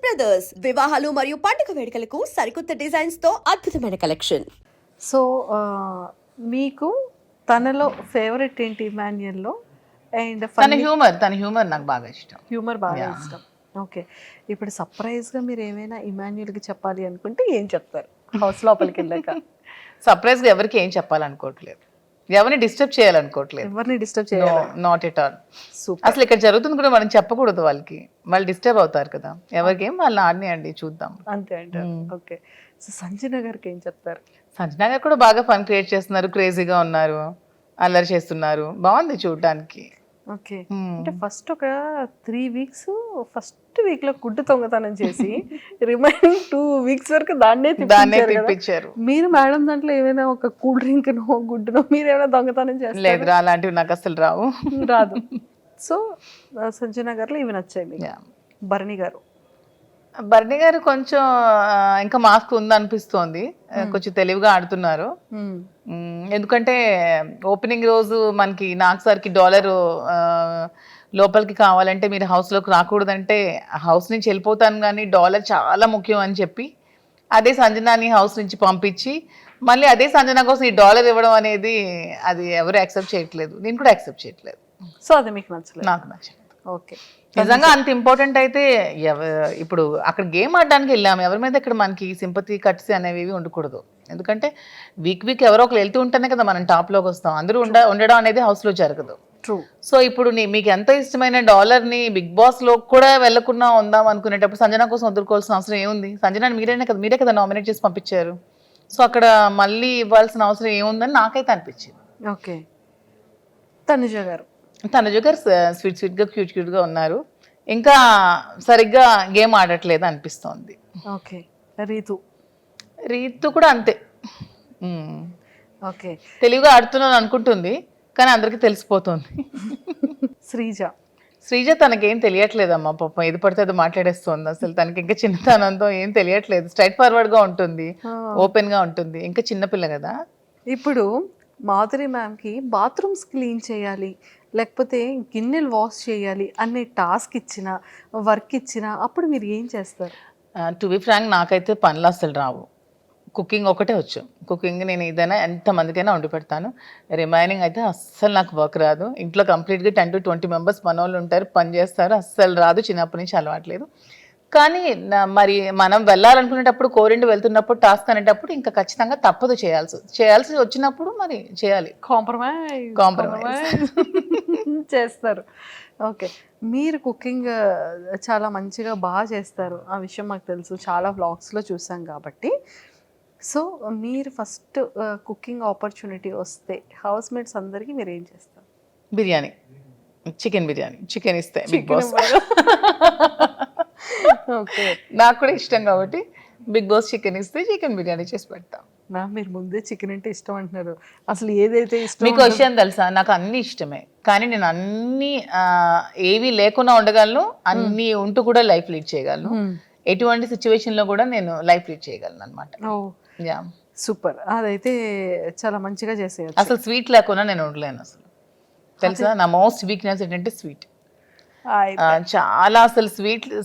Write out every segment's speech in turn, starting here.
Brothers వివాహాలు మరియు పండుగ వేడుకలకు సరికొత్త డిజైన్స్ తో అద్భుతమైన కలెక్షన్. సో మీకు తనలో ఫేవరెట్ ఏంటి ఇమాన్యుయల్లో? అండ్ తన హ్యూమర్ నాకు బాగా ఇష్టం. హ్యూమర్ బాగా ఇష్టం. ఓకే, ఇప్పుడు సర్ప్రైజ్గా మీరు ఏమైనా ఇమాన్యుయల్కి చెప్పాలి అనుకుంటే ఏం చెప్తారు హౌస్ లోపలికి వెళ్ళాక? సర్ప్రైజ్గా ఎవరికి ఏం చెప్పాలనుకోవట్లేదు, ఎవరిని డిస్టర్బ్ చేయాలనుకోవట్లేదు. ఎవరిని డిస్టర్బ్ చేయాలి? Not at all. సూపర్. అసలు ఇక్కడ జరుగుతుంది కూడా మనం చెప్పకూడదు, వాళ్ళకి వాళ్ళు డిస్టర్బ్ అవుతారు కదా. ఎవరికి ఏం వాళ్ళు ఆడినాయండి, చూద్దాం అంతే అంటారు. ఓకే, సో సంజన గారికి ఏం చెప్తారు? సంజనా గారు కూడా బాగా ఫన్ క్రియేట్ చేస్తున్నారు, క్రేజీగా ఉన్నారు, అల్లరి చేస్తున్నారు, బాగుంది చూడడానికి. ఓకే, అంటే ఫస్ట్ ఒక 3 weeks ఫస్ట్ వీక్ లో గుడ్డు దొంగతనం చేసి రిమైనింగ్ 2 weeks వరకు దాన్నే తిప్పించారు. మీరు మేడం దాంట్లో ఏమైనా ఒక కూల్ డ్రింక్ నో గుడ్డునో మీరు ఏమైనా దొంగతనం చేస్తారు? లేదురా, అలాంటివి నాకు అసలు రావు. రాదు. సో సంజన గారిలో ఇవి నచ్చాయి మీకు. భరణి గారు? భరణి గారు కొంచెం ఇంకా మాస్క్ ఉందనిపిస్తోంది, కొంచెం తెలివిగా ఆడుతున్నారు. ఎందుకంటే ఓపెనింగ్ రోజు మనకి నాకు సార్కి $1 లోపలికి కావాలంటే మీరు హౌస్లోకి రాకూడదంటే హౌస్ నుంచి వెళ్ళిపోతాను, కానీ $1 చాలా ముఖ్యం అని చెప్పి అదే సంజనాని హౌస్ నుంచి పంపించి మళ్ళీ అదే సంజన కోసం ఈ $1 ఇవ్వడం అనేది అది ఎవరు యాక్సెప్ట్ చేయట్లేదు, నేను కూడా యాక్సెప్ట్ చేయట్లేదు. సో అది మీకు నచ్చలేదు? నాకు నచ్చలేదు. ఓకే, నిజంగా అంత ఇంపార్టెంట్ అయితే ఇప్పుడు అక్కడ గేమ్ ఆడడానికి వెళ్ళాము, ఎవరి మీద ఇక్కడ మనకి సింపతి కట్స్ అనేవి ఉండకూడదు. ఎందుకంటే వీక్ ఎవరో ఒకరు వెళ్తూ ఉంటేనే కదా మనం టాప్లోకి వస్తాం, అందరూ ఉండడం అనేది హౌస్లో జరగదు. ట్రూ. సో ఇప్పుడు మీకు ఎంత ఇష్టమైన $1ని బిగ్ బాస్లో కూడా వెళ్ళకుండా ఉందాం అనుకునేటప్పుడు సంజన కోసం వదులుకోవాల్సిన అవసరం ఏముంది? సంజనాని మీరే కదా నామినేట్ చేసి పంపించారు. సో అక్కడ మళ్ళీ ఇవ్వాల్సిన అవసరం ఏముందని నాకైతే అనిపించింది. ఓకే, తనుజ గారు? తనుజ గారు స్వీట్గా క్యూట్గా ఉన్నారు, ఇంకా సరిగ్గా గేమ్ ఆడట్లేదు అనిపిస్తోంది. ఓకే, రీతు కూడా అంతే. ఓకే, తెలివిగా ఆడుతున్నాను అనుకుంటుంది కానీ అందరికీ తెలిసిపోతుంది. శ్రీజ తనకేం తెలియట్లేదమ్మా పాపం, ఏది పడితే అది మాట్లాడేస్తుంది. అసలు తనకి ఇంకా చిన్నతనంతో ఏం తెలియట్లేదు, స్ట్రైట్ ఫార్వర్డ్గా ఉంటుంది, ఓపెన్గా ఉంటుంది, ఇంకా చిన్నపిల్ల కదా. ఇప్పుడు మాధురి మ్యామ్కి బాత్రూమ్స్ క్లీన్ చేయాలి, లేకపోతే గిన్నెలు వాష్ చేయాలి అనే టాస్క్ ఇచ్చినా వర్క్ ఇచ్చినా అప్పుడు మీరు ఏం చేస్తారు? టు బి ఫ్రాంక్ నాకైతే పనులు అసలు రావు, కుకింగ్ ఒకటే వచ్చు. కుకింగ్ నేను ఏదైనా ఎంతమందికైనా వండి పెడతాను, రిమైనింగ్ అయితే అస్సలు నాకు వర్క్ రాదు. ఇంట్లో కంప్లీట్గా 10 to 20 members మనోళ్ళు ఉంటారు, పని చేస్తారు, అస్సలు రాదు, చిన్నప్పటి నుంచి అలవాట్లేదు. కానీ మరి మనం వెళ్ళాలనుకునేటప్పుడు కోరిండి వెళ్తున్నప్పుడు టాస్క్ అనేటప్పుడు ఇంకా ఖచ్చితంగా తప్పదు, చేయాల్సి వచ్చినప్పుడు మరి చేయాలి, కాంప్రమైజ్ చేస్తారు. ఓకే, మీరు కుకింగ్ చాలా మంచిగా బాగా చేస్తారు, ఆ విషయం మాకు తెలుసు, చాలా వ్లాగ్స్లో చూసాం కాబట్టి. సో మీరు ఫస్ట్ కుకింగ్ ఆపర్చునిటీ వస్తే హౌస్ మేట్స్ అందరికీ మీరు ఏం చేస్తారు? చికెన్ బిర్యానీ ఇస్తే బిగ్ బాస్. ఓకే, నాకు కూడా ఇష్టం కాబట్టి బిగ్ బాస్ చికెన్ ఇస్తే చికెన్ బిర్యానీ చేసి పెడతాం. మీరు ముందే చికెన్ అంటే ఇష్టం అంటున్నారు, అసలు ఏదైతే ఇష్టం? మీకు విషయం తెలుసా, నాకు అన్ని ఇష్టమే, కానీ నేను అన్ని ఏవి లేకుండా ఉండగలను, అన్ని ఉంటూ కూడా లైఫ్ లీడ్ చేయగలను. ఎటువంటి సిచ్యువేషన్ లో కూడా నేను లైఫ్ లీడ్ చేయగలను అనమాట. సూపర్, అదైతే చాలా మంచిగా చేసేయచ్చు. అసలు స్వీట్ లేకుండా నేను ఉండలేను అసలు, తెలుసా. నా మోస్ట్ వీక్నెస్ ఏంటంటే స్వీట్. చాలా అసలు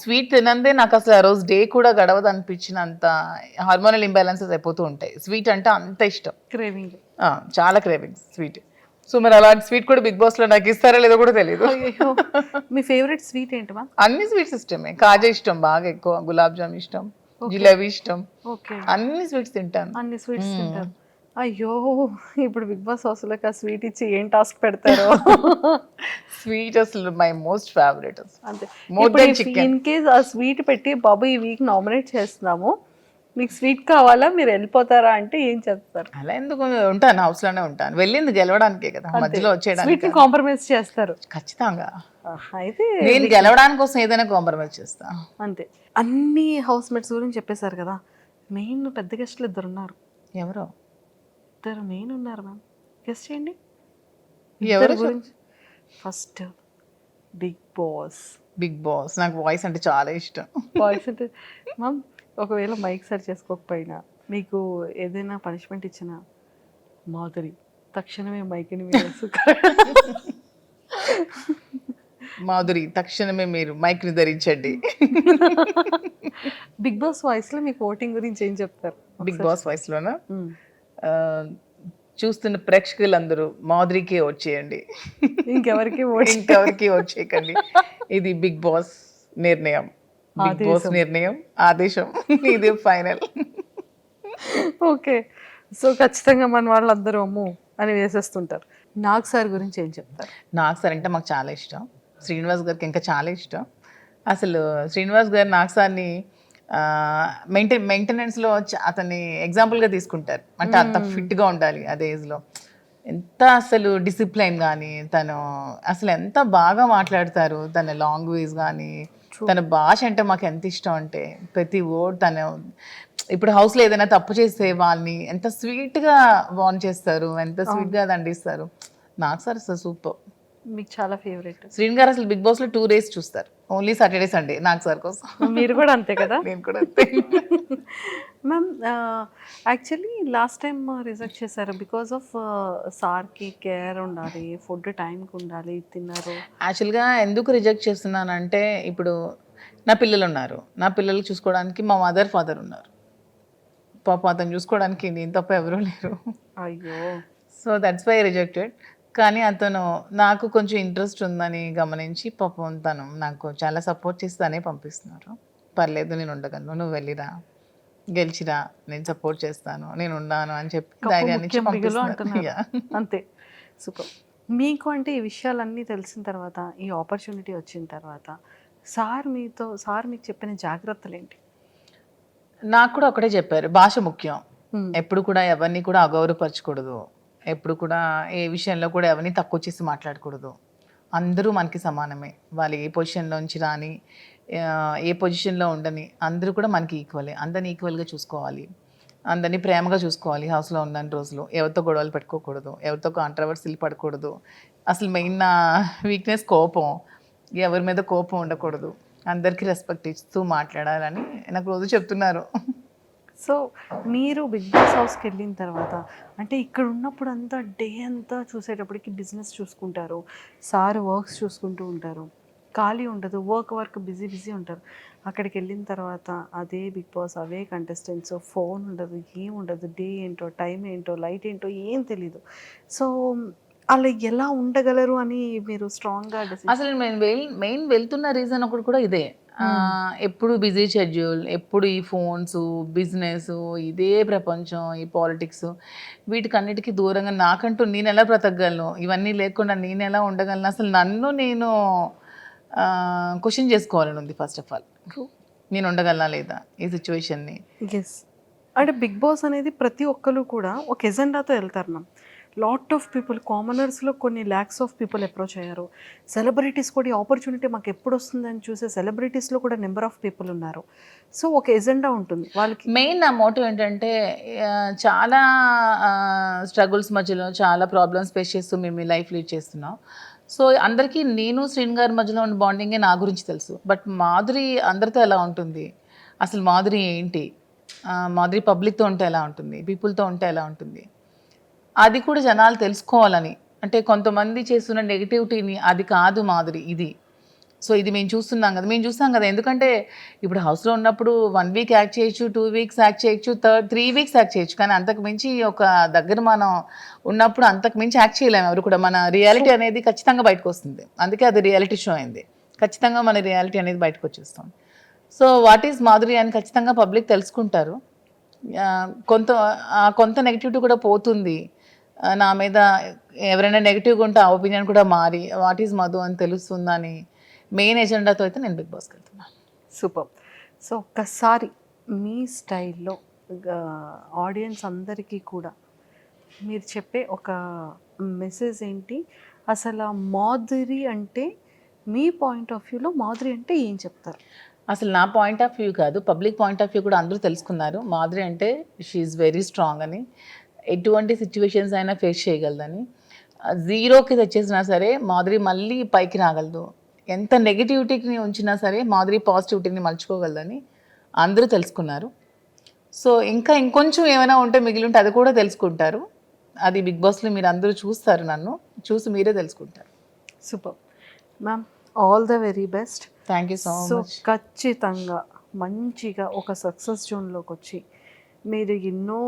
స్వీట్ తినందే నాకు అసలు ఆ రోజు డే కూడా గడవదు అనిపించినంత హార్మోనల్ ఇంబ్యాలెన్సెస్ అయిపోతూ ఉంటాయి. స్వీట్ అంటే అంత ఇష్టం, క్రేవింగ్, చాలా క్రేవింగ్ స్వీట్. సో మరి అలాంటి స్వీట్ కూడా బిగ్ బాస్ లో నాకు ఇస్తారా లేదో కూడా తెలియదు. మీ ఫేవరెట్ స్వీట్ ఏంటమ్మా? అన్ని స్వీట్స్ ఇష్టమే, కాజా ఇష్టం బాగా ఎక్కువ, గులాబ్ జామ్ ఇష్టం, జిలేబీ ఇష్టం, అన్ని స్వీట్స్ తింటాను. అన్ని స్వీట్స్ తింటాను. అయ్యో, ఇప్పుడు బిగ్ బాస్ హౌస్లోకి ఆ స్వీట్ ఇచ్చి ఏం టాస్క్ పెడతారో. స్వీట్ అసలు మై మోస్ట్ ఫేవరెట్. అంతే, ఇన్ కేస్ ఆ స్వీట్ పెట్టి బాబు ఈ వీక్ నామినేట్ చేస్తున్నాము, మీకు స్వీట్ కావాలా, మీరు వెళ్ళిపోతారా అంటే ఏం చెప్తారు? అలా ఎందుకు ఉంటాను, హౌస్ లోనే ఉంటాను, వెళ్ళింది గెలవడానికే కదా, మధ్యలో వచ్చేయడానికి కాంప్రమైజ్ చేస్తారు ఖచ్చితంగా. అయితే నేను గెలవడానికి కోసం ఏదైనా కాంప్రమైజ్ చేస్తా. అంతే. అన్ని హౌస్ మేట్స్ గురించి చెప్పేశారు కదా, మెయిన్ పెద్ద గెస్ట్లు 2 ఉన్నారు. ఎవరో 2 మెయిన్ ఉన్నారు మ్యామ్, గెస్ట్ చేయండి ఎవరి గురించి. ఫస్ట్ బిగ్ బాస్ నాకు వాయిస్ అంటే చాలా ఇష్టం. వాయిస్ అంటే మ్యామ్, ఒకవేళ మైక్ సెట్ చేసుకోకపోయినా మీకు ఏదైనా పనిష్మెంట్ ఇచ్చినా మాధురి తక్షణమే మైక్ని వేసు మాధురి తక్షణమే మీరు మైక్ ని ధరించండి. బిగ్ బాస్ వాయిస్ లో మీకు ఓటింగ్ గురించి ఏం చెప్తారు? బిగ్ బాస్ వాయిస్ లోనా? మ్మ్. ఆ, చూస్తున్న ప్రేక్షకులందరూ మాధురికే ఓట్ చేయండి. ఇంకెవరికి ఓట్ ఇంకెవరికి ఓట్ చేయకండి. ఇది బిగ్ బాస్ నిర్ణయం, బిగ్ బాస్ నిర్ణయం, ఆదేశం. ఇది ఫైనల్. ఓకే. సో ఖచ్చితంగా మన వాళ్ళందరూ అమ్ము అని వేసేస్తుంటారు. నాగ్ సార్ గురించి ఏం చెప్తారు? నాగ్ సార్ అంటే మాకు చాలా ఇష్టం. శ్రీనివాస్ గారికి ఇంకా చాలా ఇష్టం. అసలు శ్రీనివాస్ గారు నాగ్ సార్ని మెయింటెనెన్స్లో అతన్ని ఎగ్జాంపుల్గా తీసుకుంటారు. అంటే అంత ఫిట్గా ఉండాలి అదే ఏజ్లో. ఎంత అసలు డిసిప్లైన్ కానీ, తను అసలు ఎంత బాగా మాట్లాడతారు, తన లాంగ్వేజ్ కానీ, తన భాష అంటే మాకు ఎంత ఇష్టం అంటే ప్రతి వర్డ్ తను. ఇప్పుడు హౌస్లో ఏదైనా తప్పు చేస్తే వాళ్ళని ఎంత స్వీట్గా వార్న్ చేస్తారు, ఎంత స్వీట్గా దండిస్తారు. నాకు సార్ అసలు సూపర్. మీకు చాలా ఫేవరెట్. శ్రీన్ గారు అసలు బిగ్ బాస్లో 2 days చూస్తారు, ఓన్లీ సాటర్డే సండే. నాకు సార్ కోసం. మీరు కూడా అంతే కదా? నేను కూడా అంతే. Ma'am actually last time reject చేశారు బికాస్ ఆఫ్ సార్కి కేర్ ఉండాలి, ఫుడ్ టైంకి ఉండాలి, తిన్నారు. యాక్చువల్గా ఎందుకు రిజెక్ట్ చేస్తున్నానంటే, ఇప్పుడు నా పిల్లలు ఉన్నారు, నా పిల్లలు చూసుకోవడానికి మా మదర్ ఫాదర్ ఉన్నారు. పాప అతను చూసుకోవడానికి నేను తప్ప ఎవరూ లేరు. అయ్యో. So that's why rejected. కానీ అతను నాకు కొంచెం ఇంట్రెస్ట్ ఉందని గమనించి పాపం తను నాకు చాలా సపోర్ట్ చేసి తనే పంపిస్తున్నారు. పర్లేదు నేను ఉండగలను, నువ్వు వెళ్ళిరా, గెలిచిరా, నేను సపోర్ట్ చేస్తాను, నేను ఉన్నాను అని చెప్పి ధైర్యాన్ని ఇచ్చి పంపిస్తున్నారు. అంతే. సూపర్. మీకు అంటే ఈ విషయాలన్నీ తెలిసిన తర్వాత, ఈ ఆపర్చునిటీ వచ్చిన తర్వాత సార్ మీకు చెప్పిన జాగ్రత్తలు ఏంటి? నాకు కూడా ఒకటే చెప్పారు, భాష ముఖ్యం. ఎప్పుడు కూడా ఎవరిని కూడా అగౌరవపరచకూడదు, ఎప్పుడు కూడా ఏ విషయంలో కూడా ఎవరిని తక్కువ చేసి మాట్లాడకూడదు. అందరూ మనకి సమానమే, వాళ్ళు ఏ పొజిషన్లోంచి రాని, ఏ పొజిషన్లో ఉండని, అందరూ కూడా మనకి ఈక్వలే. అందరిని ఈక్వల్గా చూసుకోవాలి, అందరినీ ప్రేమగా చూసుకోవాలి. హౌస్లో ఉన్న రోజులు ఎవరితో గొడవలు పెట్టుకోకూడదు, ఎవరితో కాంట్రవర్సీలు పడకూడదు. అసలు మెయిన్ నా వీక్నెస్ కోపం, ఎవరి మీద కోపం ఉండకూడదు, అందరికీ రెస్పెక్ట్ ఇస్తూ మాట్లాడాలని నాకు రోజు చెప్తున్నారు. సో మీరు బిగ్ బాస్ హౌస్కి వెళ్ళిన తర్వాత, అంటే ఇక్కడ ఉన్నప్పుడు అంతా డే అంతా చూసేటప్పటికి బిజినెస్ చూసుకుంటారు, సార్ వర్క్స్ చూసుకుంటూ ఉంటారు, ఖాళీ ఉండదు, వర్క్ బిజీ ఉంటారు. అక్కడికి వెళ్ళిన తర్వాత అదే బిగ్ బాస్, అవే కంటెస్టెంట్స్, ఫోన్ ఉండదు, ఏం ఉండదు, డే ఏంటో, టైం ఏంటో, లైట్ ఏంటో ఏం తెలీదు. సో అలా ఎలా ఉండగలరు అని మీరు స్ట్రాంగ్గా అసలు మెయిన్ వెళ్తున్న రీజన్ ఒకటి కూడా ఇదే. ఎప్పుడు బిజీ షెడ్యూల్, ఎప్పుడు ఈ ఫోన్స్, బిజినెస్, ఇదే ప్రపంచం, ఈ పాలిటిక్స్, వీటికన్నిటికీ దూరంగా నాకంటూ నేను ఎలా బ్రతకగలను, ఇవన్నీ లేకుండా నేను ఎలా ఉండగలను, అసలు నన్ను నేను క్వశ్చన్ చేసుకోవాలని ఉంది. ఫస్ట్ ఆఫ్ ఆల్ నేను ఉండగలనా లేదా ఈ సిచ్యువేషన్ని. ఎస్. అంటే బిగ్ బాస్ అనేది ప్రతి ఒక్కరు కూడా ఒక ఎజెండాతో వెళ్తారు మ్యామ్. లాట్ ఆఫ్ పీపుల్, కామనర్స్లో కొన్ని ల్యాక్స్ ఆఫ్ పీపుల్ అప్రోచ్ అయ్యారు. సెలబ్రిటీస్ కూడా ఈ ఆపర్చునిటీ మాకు ఎప్పుడు వస్తుందని చూసే సెలబ్రిటీస్లో కూడా నెంబర్ ఆఫ్ పీపుల్ ఉన్నారు. సో ఒక ఎజెండా ఉంటుంది వాళ్ళకి. మెయిన్ నా మోటివ్ ఏంటంటే, చాలా స్ట్రగుల్స్ మధ్యలో చాలా ప్రాబ్లమ్స్ ఫేస్ చేస్తూ మేము ఈ లైఫ్ లీడ్ చేస్తున్నాం. సో అందరికీ నేను శ్రీన్ గారి మధ్యలో ఉన్న బాండింగే నా గురించి తెలుసు. బట్ మాధురి అందరితో ఎలా ఉంటుంది, అసలు మాధురి ఏంటి, మాధురి పబ్లిక్తో ఉంటే ఎలా ఉంటుంది, పీపుల్తో ఉంటే ఎలా ఉంటుంది, అది కూడా జనాలు తెలుసుకోవాలని. అంటే కొంతమంది చేస్తున్న నెగిటివిటీని, అది కాదు మాధురి, ఇది. సో ఇది మేము చూస్తాం కదా. ఎందుకంటే ఇప్పుడు హౌస్లో ఉన్నప్పుడు 1 week యాక్ట్ చేయొచ్చు, 2 weeks యాక్ట్ చేయొచ్చు, 3 weeks యాక్ట్ చేయొచ్చు. కానీ అంతకు మించి ఒక దగ్గర మనం ఉన్నప్పుడు అంతకు మించి యాక్ట్ చేయలేము ఎవరు కూడా. మన రియాలిటీ అనేది ఖచ్చితంగా బయటకు వస్తుంది. అందుకే అది రియాలిటీ షో అయింది. ఖచ్చితంగా మన రియాలిటీ అనేది బయటకు వచ్చేస్తాం. సో వాట్ ఈజ్ మాధురి అని ఖచ్చితంగా పబ్లిక్ తెలుసుకుంటారు. కొంత నెగిటివిటీ కూడా పోతుంది. నా మీద ఎవరైనా నెగిటివ్గా ఉంటే ఆ ఒపీనియన్ కూడా మారి వాట్ ఈజ్ మధు అని తెలుస్తుందని మెయిన్ ఎజెండాతో అయితే నేను బిగ్ బాస్కి వెళ్తున్నాను. సూపర్. సో ఒక్కసారి మీ స్టైల్లో ఆడియన్స్ అందరికీ కూడా మీరు చెప్పే ఒక మెసేజ్ ఏంటి? అసలు మాధురి అంటే మీ పాయింట్ ఆఫ్ వ్యూలో మాధురి అంటే ఏం చెప్తారు? అసలు నా పాయింట్ ఆఫ్ వ్యూ కాదు, పబ్లిక్ పాయింట్ ఆఫ్ వ్యూ కూడా అందరూ తెలుసుకున్నారు. మాధురి అంటే షీఈ్ వెరీ స్ట్రాంగ్ అని, ఎటువంటి సిచ్యువేషన్స్ అయినా ఫేస్ చేయగలదని, 0కి తెచ్చేసినా సరే మాధురి మళ్ళీ పైకి రాగలదు. ఎంత నెగిటివిటీని ఉంచినా సరే మాధురి పాజిటివిటీని మలుచుకోగలదని అందరూ తెలుసుకున్నారు. సో ఇంకొంచెం ఏమైనా ఉంటే మిగిలి ఉంటే అది కూడా తెలుసుకుంటారు. అది బిగ్ బాస్లో మీరు అందరూ చూస్తారు, నన్ను చూసి మీరే తెలుసుకుంటారు. Super ma'am. All the very best. Thank you so so much. ఖచ్చితంగా మంచిగా ఒక సక్సెస్ జోన్లోకి వచ్చి మీరు ఎన్నో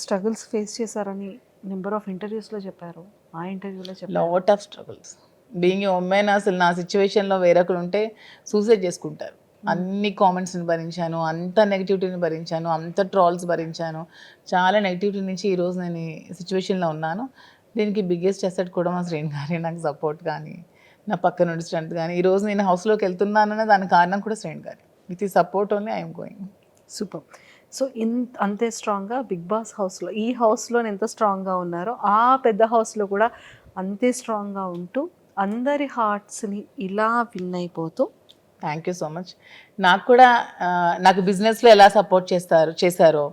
స్ట్రగుల్స్ ఫేస్ చేశారని నెంబర్ ఆఫ్ ఇంటర్వ్యూస్లో చెప్పారు, ఆ ఇంటర్వ్యూలో చెప్పారు. Lot of struggles being women. అసలు నా సిచ్యువేషన్లో వేరొకరు ఉంటే సూసైడ్ చేసుకుంటారు. అన్ని కామెంట్స్ని భరించాను, అంత నెగిటివిటీని భరించాను, అంత ట్రాల్స్ భరించాను, చాలా నెగిటివిటీ నుంచి ఈరోజు నేను ఈ సిచ్యువేషన్లో ఉన్నాను. దీనికి బిగ్గెస్ట్ అసెట్ కూడా మా శ్రేణి గారి నాకు సపోర్ట్ కానీ, నా పక్కన నుండి స్ట్రెంత్ కానీ, ఈరోజు నేను హౌస్లోకి వెళ్తున్నానన్న దానికి కారణం కూడా శ్రేణి గారి. విత్ ఈ support only I'm going. Super. So అంతే స్ట్రాంగ్గా బిగ్ బాస్ హౌస్లో, ఈ హౌస్లో ఎంత స్ట్రాంగ్గా ఉన్నారో ఆ పెద్ద హౌస్లో కూడా అంతే స్ట్రాంగ్గా ఉంటూ అందరి హార్ట్స్ని ఇలా విన్ అయిపోతూ. Thank you so much. నాకు కూడా నాకు బిజినెస్లో ఎలా సపోర్ట్ చేశారో,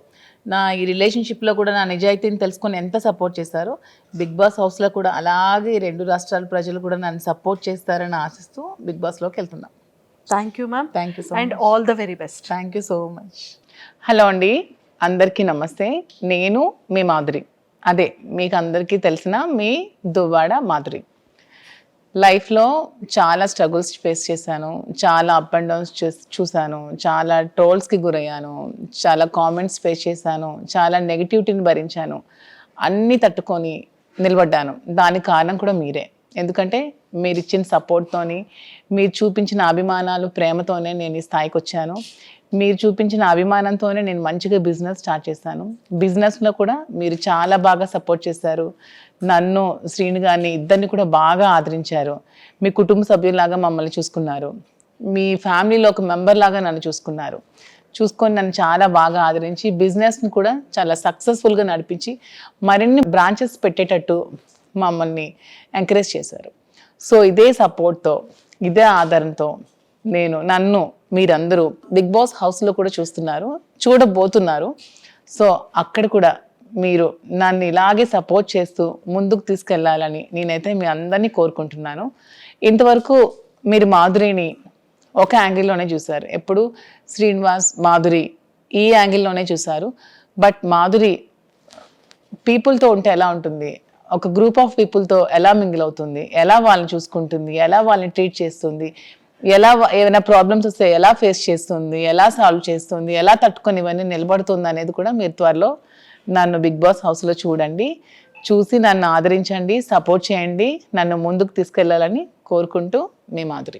నా ఈ రిలేషన్షిప్లో కూడా నా నిజాయితీని తెలుసుకొని ఎంత సపోర్ట్ చేశారో, బిగ్ బాస్ హౌస్లో కూడా అలాగే 2 రాష్ట్రాల ప్రజలు కూడా నన్ను సపోర్ట్ చేస్తారని ఆశిస్తూ బిగ్ బాస్లోకి వెళ్తున్నాం. Thank you ma'am. Thank you so and much. All the very best. Thank you so much. Hello అండి, అందరికీ నమస్తే. నేను మీ మాధురి, అదే మీకు అందరికీ తెలిసిన మీ దువ్వాడ మాధురి. లైఫ్లో చాలా స్ట్రగుల్స్ ఫేస్ చేశాను, చాలా అప్ అండ్ డౌన్స్ చూశాను, చాలా ట్రోల్స్కి గురయ్యాను, చాలా కామెంట్స్ ఫేస్ చేశాను, చాలా నెగిటివిటీని భరించాను. అన్నీ తట్టుకొని నిలబడ్డాను. దానికి కారణం కూడా మీరే. ఎందుకంటే మీరు ఇచ్చిన సపోర్ట్తోని, మీరు చూపించిన అభిమానాలు, ప్రేమతోనే నేను ఈ స్థాయికి వచ్చాను. మీరు చూపించిన అభిమానంతోనే నేను మంచిగా బిజినెస్ స్టార్ట్ చేశాను. బిజినెస్లో కూడా మీరు చాలా బాగా సపోర్ట్ చేశారు. నన్ను, శ్రీని గారిని, ఇద్దరిని కూడా బాగా ఆదరించారు. మీ కుటుంబ సభ్యులాగా మమ్మల్ని చూసుకున్నారు. మీ ఫ్యామిలీలో ఒక మెంబర్ లాగా నన్ను చూసుకొని నన్ను చాలా బాగా ఆదరించి బిజినెస్ని కూడా చాలా సక్సెస్ఫుల్గా నడిపించి మరిన్ని బ్రాంచెస్ పెట్టేటట్టు మమ్మల్ని ఎంకరేజ్ చేశారు. సో ఇదే సపోర్ట్తో, ఇదే ఆదరణతో నన్ను మీరందరూ బిగ్ బాస్ హౌస్లో కూడా చూడబోతున్నారు. సో అక్కడ కూడా మీరు నన్ను ఇలాగే సపోర్ట్ చేస్తూ ముందుకు తీసుకెళ్లాలని నేనైతే మీ అందరినీ కోరుకుంటున్నాను. ఇంతవరకు మీరు మాధురిని ఒక యాంగిల్లోనే చూశారు, ఎప్పుడు శ్రీనివాస్, మాధురి ఈ యాంగిల్లోనే చూశారు. బట్ మాధురి పీపుల్తో ఉంటే ఎలా ఉంటుంది, ఒక గ్రూప్ ఆఫ్ పీపుల్తో ఎలా మింగిల్ అవుతుంది, ఎలా వాళ్ళని చూసుకుంటుంది, ఎలా వాళ్ళని ట్రీట్ చేస్తుంది, ఎలా ఏమైనా ప్రాబ్లమ్స్ వస్తే ఎలా ఫేస్ చేస్తుంది, ఎలా సాల్వ్ చేస్తుంది, ఎలా తట్టుకొని ఇవన్నీ నిలబడుతుంది అనేది కూడా మీరు త్వరలో నన్ను బిగ్ బాస్ హౌస్లో చూసి నన్ను ఆదరించండి, సపోర్ట్ చేయండి, నన్ను ముందుకు తీసుకెళ్లాలని కోరుకుంటూ మీ మాధురి.